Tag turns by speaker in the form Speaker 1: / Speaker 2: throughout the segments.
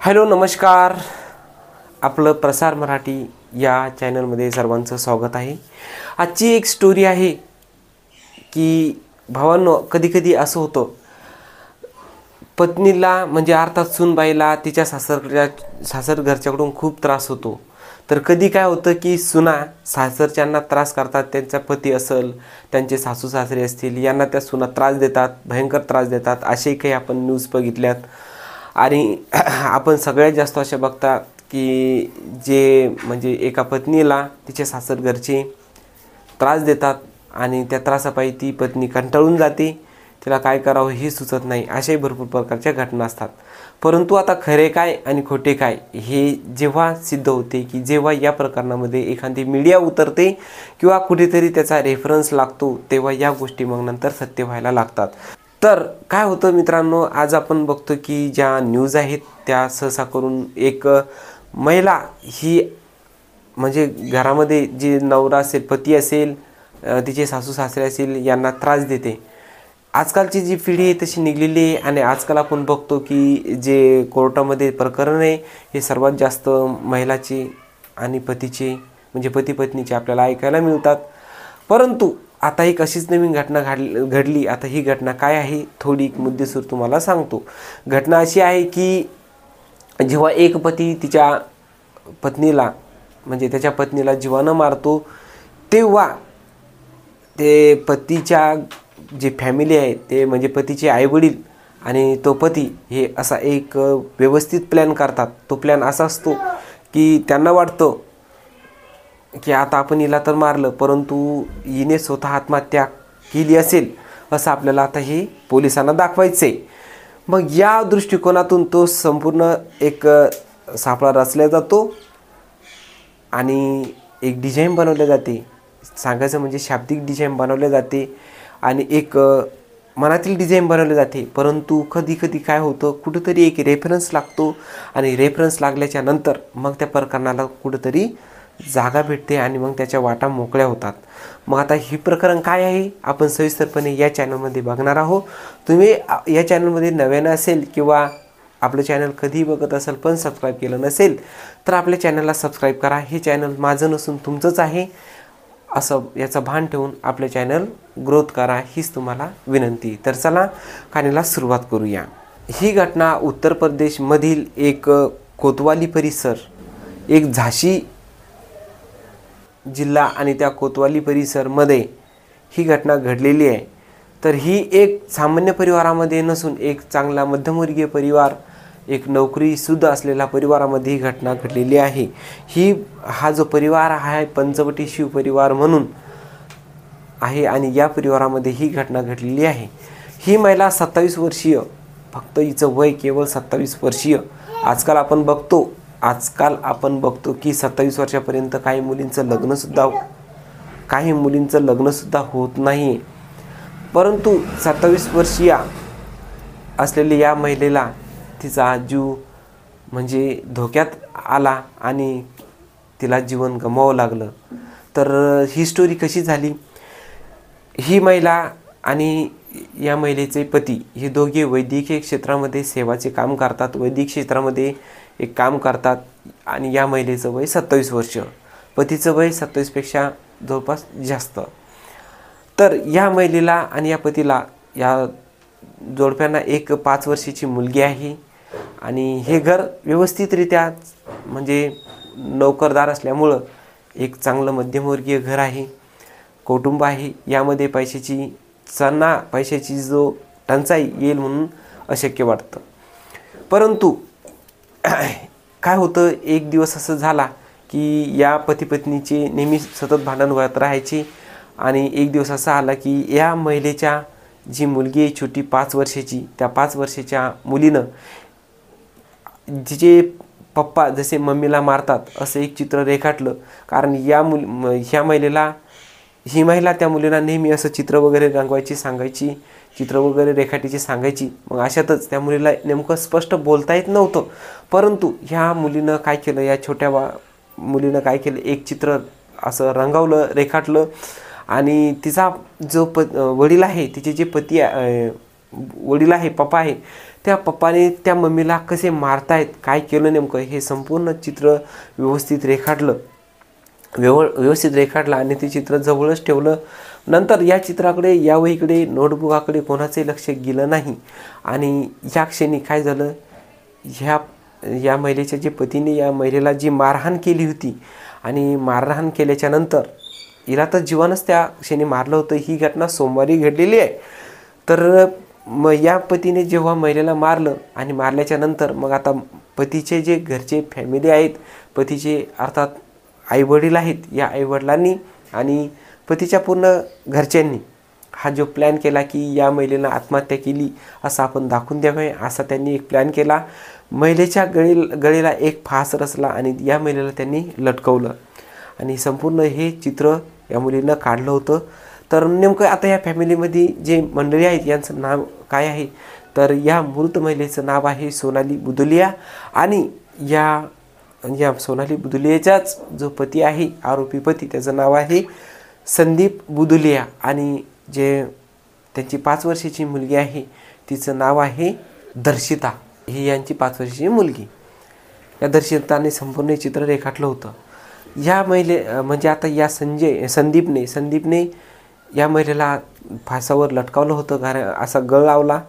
Speaker 1: Hello नमस्कार. आपलं प्रसार मराठी या चॅनलमध्ये सर्वांचं स्वागत आहे. आजची एक स्टोरी आहे की भावांनो, कधीकधी असं होतं, पत्नीला म्हणजे अर्थात सूनबाईला तिच्या सासर घरच्याकडून खूप त्रास होतो. तर कधी काय होतं की सुना सासरच्यांना त्रास करतात, त्यांचा पती असेल, त्यांचे सासू सासरे असतील, यांना त्या सुना त्रास देतात, भयंकर त्रास देतात. असे काही आपण न्यूज बघितल्यात. आणि आपण सगळ्यात जास्त असे बघतात की जे म्हणजे एका पत्नीला तिचे सासर घरचे त्रास देतात आणि त्या त्रासापायी ती पत्नी कंटाळून जाते, तिला काय करावं हे सुचत नाही. अशाही भरपूर प्रकारच्या घटना असतात. परंतु आता खरे काय आणि खोटे काय हे जेव्हा सिद्ध होते की जेव्हा या प्रकरणामध्ये एखादी मीडिया उतरते किंवा कुठेतरी त्याचा रेफरन्स लागतो, तेव्हा या गोष्टी मग नंतर सत्य व्हायला लागतात. तर काय होतं मित्रांनो, आज आपण बघतो की ज्या न्यूज आहेत त्या सहसा करून एक महिला ही म्हणजे घरामध्ये जे नवरा असेल, पती असेल, तिचे सासू सासरे असेल, यांना त्रास देते. आजकालची जी पिढी आहे तशी निघलेली आहे. आणि आजकाल आपण बघतो की जे कोर्टामध्ये प्रकरण आहे हे सर्वात जास्त महिलाचे आणि पतीचे म्हणजे पती पत्नीचे आपल्याला ऐकायला मिळतात. परंतु आता एक अशीच नवीन घटना घडली. आता ही घटना काय आहे थोडी मुद्देसूद तुम्हाला सांगतो. घटना अशी आहे की जेव्हा एक पती तिच्या पत्नीला म्हणजे त्याच्या पत्नीला जीवानं मारतो, तेव्हा ते पतीच्या जी फॅमिली आहे ते म्हणजे पतीचे आईवडील आणि तो पती हे असा एक व्यवस्थित प्लॅन करतात. तो प्लॅन असा असतो की त्यांना वाटतं की आता आपण हिला तर मारलं, परंतु हिने स्वतः आत्महत्या केली असेल असं आपल्याला आता हे पोलिसांना दाखवायचं आहे. मग या दृष्टिकोनातून तो संपूर्ण एक सापळा रचला जातो आणि एक डिझाईन बनवले जाते. सांगायचं म्हणजे शाब्दिक डिझाईन बनवले जाते आणि एक मनातील डिझाईन बनवले जाते. परंतु कधी कधी काय होतं, कुठंतरी एक रेफरन्स लागतो आणि रेफरन्स लागल्याच्या नंतर मग त्या प्रकरणाला कुठंतरी जागा भेटते आणि मग त्याच्या वाटा मोकळ्या होतात. मग आता हे प्रकरण काय आहे आपण सविस्तरपणे या चॅनलमध्ये बघणार आहोत. तुम्ही या चॅनलमध्ये नव्यानं असेल किंवा आपलं चॅनल कधीही बघत असेल पण सबस्क्राईब केलं नसेल तर आपल्या चॅनलला सबस्क्राईब करा. हे चॅनल माझं नसून तुमचंच आहे असं याचं भान ठेवून आपले चॅनल ग्रोथ करा, हीच तुम्हाला विनंती. तर चला कहाणीला सुरुवात करूया. ही घटना उत्तर प्रदेशमधील एक कोतवाली परिसर, एक झाशी जिल्हा आणि त्या कोतवाली परिसरमध्ये ही घटना घडलेली आहे. तर ही एक सामान्य परिवारामध्ये नसून एक चांगला मध्यमवर्गीय परिवार, एक नोकरीसुद्धा असलेला परिवारामध्ये ही घटना घडलेली आहे. हा जो परिवार आहे पंचवटी शिव परिवार म्हणून आहे आणि या परिवारामध्ये ही घटना घडलेली आहे. ही महिला 27 वर्षीय, फक्त हिचं वय केवळ 27 वर्षीय. आजकाल आपण बघतो की 27 वर्षापर्यंत काही मुलींचं लग्नसुद्धा होत नाही. परंतु 27 वर्षीय असलेली या महिलेला तिचा जीव म्हणजे धोक्यात आला आणि तिला जीवन गमवावं लागलं. तर ही स्टोरी कशी झाली, ही महिला आणि या महिलेचे पती हे दोघे वैद्यकीय क्षेत्रामध्ये सेवाचे काम करतात, वैद्यकीय क्षेत्रामध्ये एक काम करतात. आणि या महिलेचं वय 27 वर्ष, पतीचं वय 27पेक्षा जवळपास जास्त. तर या महिलेला आणि या पतीला, या जोडप्यांना एक 5 वर्षाची मुलगी आहे. आणि हे घर व्यवस्थितरित्या म्हणजे नोकरदार असल्यामुळं एक चांगलं मध्यमवर्गीय घर आहे, कुटुंब आहे. यामध्ये पैशाची जो टंचाई येईल म्हणून अशक्य वाटतं. परंतु काय होतं, एक दिवस असं झाला की या पती पत्नीचे नेहमी सतत भांडण होत राहायचे. आणि एक दिवस असा आला की या महिलेच्या जी मुलगी आहे छोटी 5 वर्षाची, त्या 5 वर्षाच्या मुलीनं जिचे पप्पा जसे मम्मीला मारतात असं एक चित्र रेखाटलं. कारण ही महिला त्या मुलीला नेहमी असं चित्र वगैरे रंगवायची सांगायची, चित्र वगैरे रेखाटीची सांगायची. मग अशातच त्या मुलीला नेमकं स्पष्ट बोलता येत नव्हतं. परंतु ह्या मुलीनं काय केलं, या छोट्या मुलीनं काय केलं, एक चित्र असं रंगवलं, रेखाटलं. आणि तिचा जो वडील आहे, तिचे जे वडील आहे, पप्पा आहे, त्या पप्पाने त्या मम्मीला कसे मारतायत, काय केलं नेमकं, हे संपूर्ण चित्र व्यवस्थित रेखाटलं आणि ते चित्र जवळच ठेवलं. नंतर या चित्राकडे, या वहीकडे, नोटबुकाकडे कोणाचंही लक्ष गेलं नाही. आणि या क्षणी काय झालं, या महिलेच्या जे पतीने या महिलेला जी मारहाण केली होती आणि मारहाण केल्याच्या नंतर हिला तर जीवानच त्या क्षणी मारलं होतं. ही घटना सोमवारी घडलेली आहे. तर मग या पतीने जेव्हा महिलेला मारलं आणि मारल्याच्या नंतर मग आता पतीचे जे घरचे फॅमिली आहेत, पतीचे अर्थात आईवडील आहेत, या आईवडिलांनी आणि पतीच्या पूर्ण घरच्यांनी हा जो प्लॅन केला की या महिलेनं आत्महत्या केली असं आपण दाखवून द्यावे, असा त्यांनी एक प्लॅन केला. महिलेच्या गळेला एक फास रचला आणि या महिलेला त्यांनी लटकवलं आणि संपूर्ण हे चित्र या मुलीनं काढलं होतं. तर नेमकं आता या फॅमिलीमध्ये जे मंडळी आहेत यांचं नाव काय आहे, तर या मृत महिलेचं नाव आहे सोनाली बुदुलिया. आणि या सोनाली बुदुलियाचाच जो पती आहे, आरोपी पती, त्याचं नाव आहे संदीप बुदुलिया. आणि जे त्यांची 5 वर्षाची मुलगी आहे तिचं नाव आहे दर्शिता. ही यांची 5 वर्षाची मुलगी. या दर्शिताने संपूर्ण चित्र रेखाटलं होतं. या म्हणजे आता या संदीपने या महिलेला फासावर लटकावलं होतं. असा गळ लावला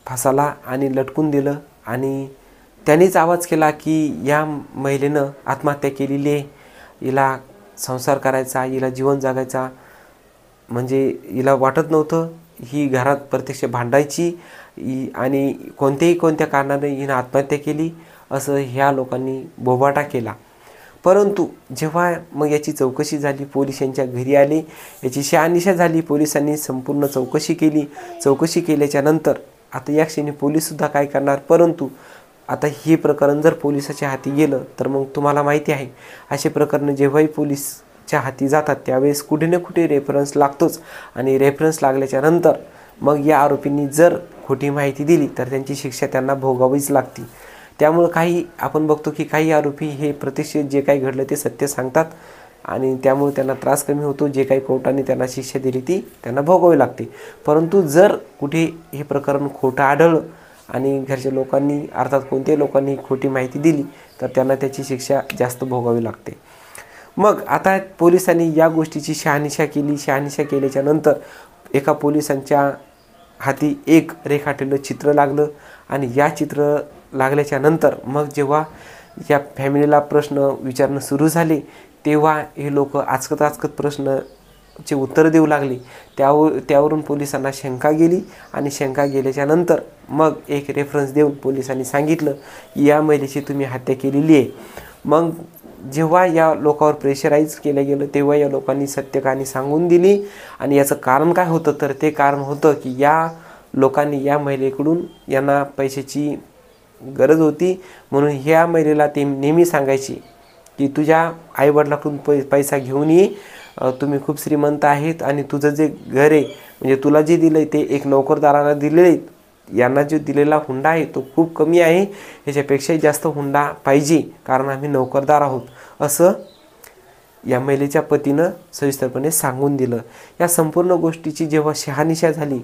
Speaker 1: फासाला आणि लटकून दिलं. आणि त्यानेच आवाज केला की या महिलेनं आत्महत्या केलेली आहे, हिला संसार करायचा, हिला जीवन जगायचा, म्हणजे हिला वाटत नव्हतं ही घरात प्रत्यक्ष भांडायची आणि कोणत्या कारणाने हिनं आत्महत्या केली असं ह्या लोकांनी बोबाटा केला. परंतु जेव्हा मग याची चौकशी झाली, पोलीस यांच्या घरी आले, याची शहानिशा झाली, पोलिसांनी संपूर्ण चौकशी केली. चौकशी केल्याच्या नंतर आता या क्षणी पोलीससुद्धा काय करणार, परंतु आता हे प्रकरण जर पोलिसाच्या हाती गेलं तर मग तुम्हाला माहिती आहे असे प्रकरण जेव्हाही पोलीसच्या हाती जातात त्यावेळेस कुठे ना कुठे रेफरन्स लागतोच. आणि रेफरन्स लागल्याच्या नंतर मग या आरोपींनी जर खोटी माहिती दिली तर त्यांची शिक्षा त्यांना भोगावीच लागते. त्यामुळे आपण बघतो की काही आरोपी हे प्रत्यक्ष जे काही घडलं ते सत्य सांगतात आणि त्यामुळे त्यांना त्रास कमी होतो. जे काही कोर्टाने त्यांना शिक्षा दिली ती त्यांना भोगावी लागते. परंतु जर कुठे हे प्रकरण खोटं आढळलं आणि घरच्या लोकांनी अर्थात कोणत्याही लोकांनी खोटी माहिती दिली तर त्यांना त्याची शिक्षा जास्त भोगावी लागते. मग आता पोलिसांनी या गोष्टीची शहानिशा केली. शहानिशा केल्याच्या नंतर एका पोलिसांच्या हाती एक रेखाटलेलं चित्र लागलं आणि या चित्र लागल्याच्या नंतर मग जेव्हा या फॅमिलीला प्रश्न विचारणं सुरू झाले तेव्हा हे लोक आचकत प्रश्नाचे उत्तर देऊ लागले. त्यावरून पोलिसांना शंका गेली आणि शंका गेल्याच्या नंतर मग एक रेफरन्स देऊन पोलिसांनी सांगितलं की या महिलेची तुम्ही हत्या केलेली आहे. मग जेव्हा या लोकांवर प्रेशराईज केलं गेलं तेव्हा या लोकांनी सत्य कहाणी सांगून दिली. आणि याचं कारण काय होतं तर ते कारण होतं की या लोकांनी या महिलेकडून यांना पैशाची गरज होती, म्हणून ह्या महिलेला ते नेहमी सांगायची की तुझ्या आईवडिलाकडून पैसा घेऊन ये, तुम्ही खूप श्रीमंत आहेत आणि तुझं जे घर आहे म्हणजे तुला जे दिलं आहे ते एक नोकरदाराला दिलेलं आहे, यांना जो दिलेला हुंडा आहे तो खूप कमी आहे, ह्याच्यापेक्षाही जास्त हुंडा पाहिजे कारण आम्ही नोकरदार आहोत, असं या महिलेच्या पतीनं सविस्तरपणे सांगून दिलं. या संपूर्ण गोष्टीची जेव्हा शहानिशा झाली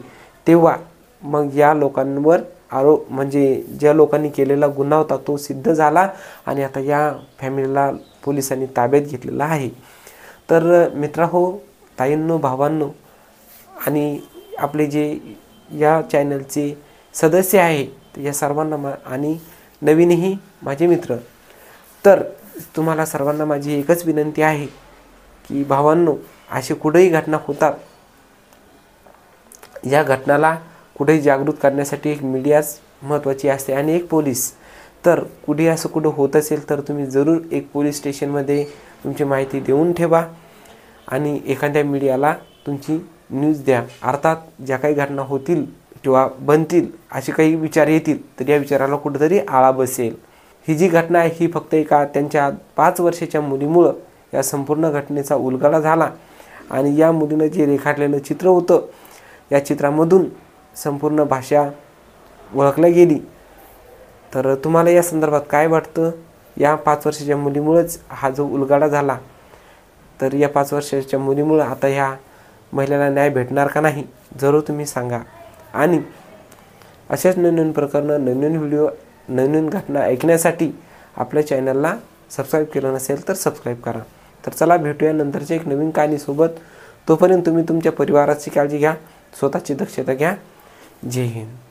Speaker 1: तेव्हा मग या लोकांवर आरोप म्हणजे ज्या लोकांनी केलेला गुन्हा होता तो सिद्ध झाला आणि आता या फॅमिलीला पोलिसांनी ताब्यात घेतलेला आहे. तर मित्रांनो, ताईंनो, भावांनो आणि आपले जे या चॅनलचे सदस्य आहे या सर्वांना आणि नवीनही माझे मित्र, तर तुम्हाला सर्वांना माझी एकच विनंती आहे की भावांनो, असे कुठेही घटना होतात, या घटनाला कुठेही जागृत करण्यासाठी एक मीडियाच महत्त्वाची असते आणि एक पोलीस. तर कुठे असं कुठं होत असेल तर तुम्ही जरूर एक पोलीस स्टेशनमध्ये तुमची माहिती देऊन ठेवा आणि एखाद्या मीडियाला तुमची न्यूज द्या. अर्थात ज्या काही घटना होतील किंवा बनतील असे काही विचार येतील तर या विचाराला कुठंतरी आळा बसेल. ही जी घटना आहे ही फक्त एका त्यांच्या 5 वर्षाच्या मुलीमुळं या संपूर्ण घटनेचा उलगडा झाला आणि या मुलीनं जे रेखाटलेलं चित्र होतं या चित्रामधून संपूर्ण भाषा ओळखल्या गेली. तर तुम्हाला या संदर्भात काय वाटतं? या 5 वर्षाच्या मुलीमुळेच हा जो उलगडा झाला, तर या 5 वर्षाच्या मुलीमुळं आता ह्या महिलेला न्याय भेटणार का नाही, जरूर तुम्ही सांगा. आणि अशाच नवीन प्रकरणं, नवीन व्हिडिओ, नवीन घटना ऐकण्यासाठी आपल्या चॅनलला सबस्क्राईब केलं नसेल तर सबस्क्राईब करा. तर चला भेटूया नंतरच्या एक नवीन कहाणीसोबत. तोपर्यंत तुम्ही तुमच्या परिवाराची काळजी घ्या, स्वतःची दक्षता घ्या. जय हिंद.